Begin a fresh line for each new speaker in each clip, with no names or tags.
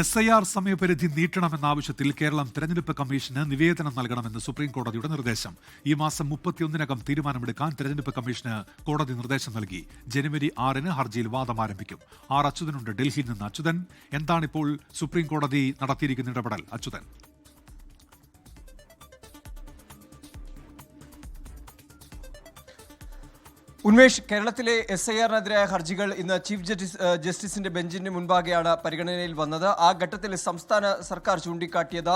SIR സമയപരിധി നീട്ടണമെന്ന ആവശ്യത്തിൽ കേരളം തെരഞ്ഞെടുപ്പ് കമ്മീഷന് നിവേദനം നൽകണമെന്ന് സുപ്രീം കോടതിയുടെ നിർദ്ദേശം. ഈ മാസം 31-നകം തീരുമാനമെടുക്കാൻ തെരഞ്ഞെടുപ്പ് കമ്മീഷന് കോടതി നിർദ്ദേശം നൽകി. ജനുവരി 6-ന് ഹർജിയിൽ വാദം ആരംഭിക്കും. അച്യുതനുണ്ട് ഡൽഹിയിൽ നിന്ന്. അച്യുതൻ, എന്താണിപ്പോൾ സുപ്രീം കോടതി നടത്തിയിരിക്കുന്ന ഇടപെടൽ? അച്യുതൻ.
ഉന്മേഷ്, കേരളത്തിലെ SIR-നെതിരായ ഹർജികൾ ഇന്ന് ചീഫ് ജസ്റ്റിസിന്റെ ബെഞ്ചിന് മുൻപാകെയാണ് പരിഗണനയിൽ വന്നത്. ആ ഘട്ടത്തിൽ സംസ്ഥാന സർക്കാർ ചൂണ്ടിക്കാട്ടിയത്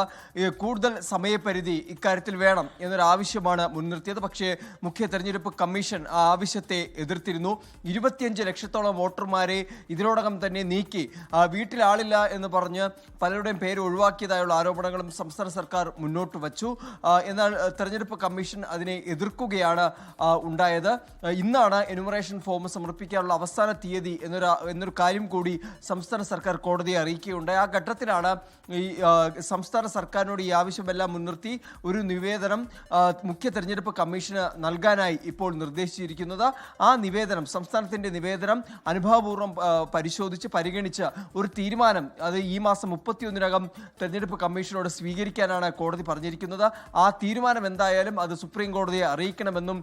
കൂടുതൽ സമയപരിധി ഇക്കാര്യത്തിൽ വേണം എന്നൊരു ആവശ്യമാണ് മുൻനിർത്തിയത്. പക്ഷേ മുഖ്യ തെരഞ്ഞെടുപ്പ് കമ്മീഷൻ ആ ആവശ്യത്തെ എതിർത്തിരുന്നു. 25 ലക്ഷത്തോളം വോട്ടർമാരെ ഇതിനോടകം തന്നെ നീക്കി വീട്ടിലാളില്ല എന്ന് പറഞ്ഞ് പലരുടെയും പേര് ഒഴിവാക്കിയതായുള്ള ആരോപണങ്ങളും സംസ്ഥാന സർക്കാർ മുന്നോട്ട് വച്ചു. എന്നാൽ തെരഞ്ഞെടുപ്പ് കമ്മീഷൻ അതിനെ എതിർക്കുകയാണ് ഉണ്ടായത്. ഇന്നാണ് എന്യൂമറേഷൻ ഫോം സമർപ്പിക്കാനുള്ള അവസാന തീയതി എന്നൊരു കാര്യം കൂടി സംസ്ഥാന സർക്കാർ കോടതിയെ അറിയിക്കുകയുണ്ടായി. ആ ഘട്ടത്തിലാണ് ഈ സംസ്ഥാന സർക്കാരിനോട് ഈ ആവശ്യമെല്ലാം മുൻനിർത്തി ഒരു നിവേദനം മുഖ്യ തെരഞ്ഞെടുപ്പ് കമ്മീഷന് നൽകാനായി ഇപ്പോൾ നിർദ്ദേശിച്ചിരിക്കുന്നത്. ആ നിവേദനം, സംസ്ഥാനത്തിന്റെ നിവേദനം അനുഭാവപൂർവ്വം പരിശോധിച്ച് പരിഗണിച്ച് ഒരു തീരുമാനം അത് ഈ മാസം 31-നകം തെരഞ്ഞെടുപ്പ് കമ്മീഷനോട് സ്വീകരിക്കാനാണ് കോടതി പറഞ്ഞിരിക്കുന്നത്. ആ തീരുമാനം എന്തായാലും അത് സുപ്രീം കോടതിയെ അറിയിക്കണമെന്നും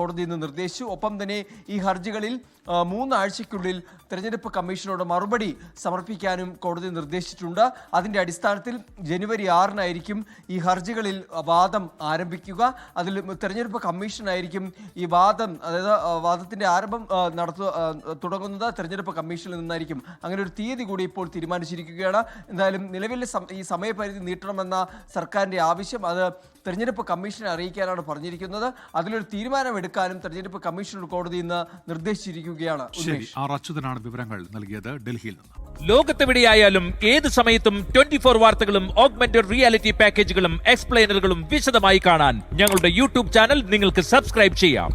കോടതി ഇന്ന് നിർദ്ദേശിച്ചു. ഒപ്പം തന്നെ ഈ ഹർജികളിൽ 3 ആഴ്ചയ്ക്കുള്ളിൽ തെരഞ്ഞെടുപ്പ് കമ്മീഷനോട് മറുപടി സമർപ്പിക്കാനും കോടതി നിർദ്ദേശിച്ചിട്ടുണ്ട്. അതിന്റെ അടിസ്ഥാനത്തിൽ ജനുവരി 6-നായിരിക്കും ഈ ഹർജികളിൽ വാദം ആരംഭിക്കുക. അതിൽ തെരഞ്ഞെടുപ്പ് കമ്മീഷനായിരിക്കും ഈ വാദം, അതായത് വാദത്തിന്റെ ആരംഭം തുടങ്ങുന്നത് തെരഞ്ഞെടുപ്പ് കമ്മീഷനിൽ നിന്നായിരിക്കും. അങ്ങനെ ഒരു തീയതി കൂടി ഇപ്പോൾ തീരുമാനിച്ചിരിക്കുകയാണ്. എന്തായാലും നിലവിലെ ഈ സമയപരിധി നീട്ടണമെന്ന സർക്കാരിന്റെ ആവശ്യം അത് തെരഞ്ഞെടുപ്പ് കമ്മീഷനെ അറിയിക്കാനാണ് പറഞ്ഞിരിക്കുന്നത്. അതിലൊരു തീരുമാനമെടുക്കാനും തെരഞ്ഞെടുപ്പ് കമ്മീഷണർ കോടതി ഇന്ന് നിർദ്ദേശിച്ചിരിക്കുകയാണ്.
അച്യുതനാണ് വിവരങ്ങൾ നൽകിയത് ഡൽഹിയിൽ നിന്ന്.
ലോകത്തെവിടെയായാലും ഏത് സമയത്തും 24 വാർത്തകളും ഓഗ്മെന്റഡ് റിയാലിറ്റി പാക്കേജുകളും എക്സ്പ്ലെയിനറുകളും വിശദമായി കാണാൻ ഞങ്ങളുടെ യൂട്യൂബ് ചാനൽ നിങ്ങൾക്ക് സബ്സ്ക്രൈബ് ചെയ്യാം.